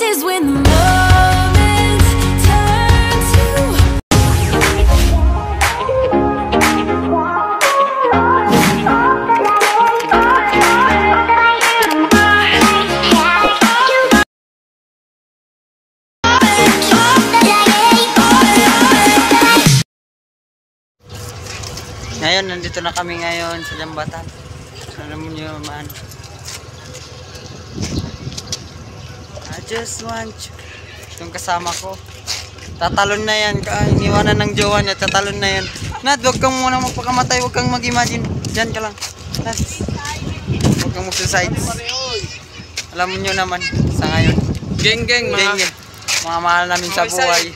is when the moments turn to Ngayon, nandito na kami ngayon sa Jambatan. Alam mo nyo man, I just want you. Yung kasama ko, tatalon na yan. Iniwanan ng jowa niya, tatalon na yan. Nad, huwag kang muna magpakamatay, huwag kang mag-imagine. Diyan ka lang. Nad, huwag kang mag-suicide. Alam mo nyo naman, sa ngayon. Geng-geng, mga mahal namin sa buhay.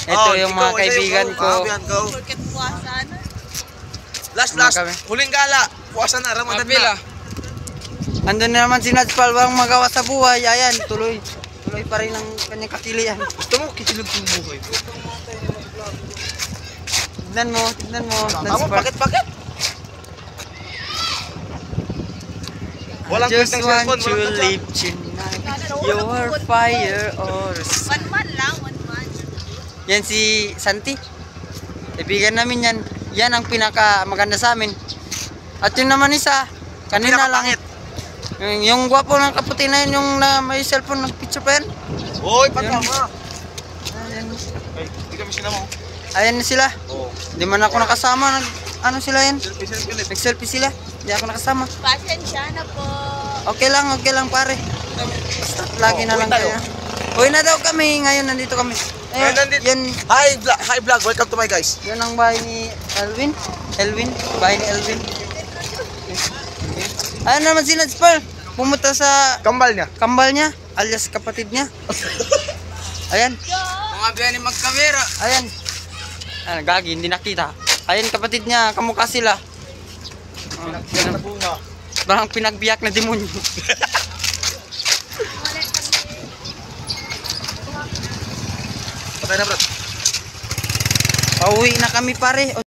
Ito yung mga kaibigan ko. Last, huling gala. Puwasan na, Ramadan na. Andun na naman si Nadspal, walang magawa sa buhay. Ayan, tuloy pa rin ang kanyang kakilian. Gusto mo, kikilig yung buhay. Tignan mo, Tama, pakit. Walang I just kwentang want cellphone, to live tonight. Your fire or sun. 1 month lang, 1 month. Yan si Santi. Kaibigan namin yan. Yan ang pinaka maganda sa amin. At yun naman isa, kanina lang. Yung gwapo ng kaputi na yun, yung may cellphone ng picture pa yan. Hoy, patama. Ayan. Ay, hindi kami sinama. Ayan na sila. Oo. Hindi man ako nakasama. Ano sila yan? Selfie. Nag-selfie sila. Hindi ako nakasama. Pasensya na po. Okay lang pare. Basta lagi na lang tayo. kaya. Uwi na daw kami. Ngayon nandito kami. Ayun, yan, Hi vlog, welcome to my guys. yan ang bahay ni Elvin. Bahay ni Elvin. Ano naman si Nadspal? Pumunta sa Kambal niya. kambal niya, alias kapatid niya. Ayan. Mga biyanin magkamera. Ayan. Gagi, hindi nakita. Ayan kapatid niya, kamukha sila. Parang pinagbiyak na demonyo. Patay na bro. Pauwi na kami pare. O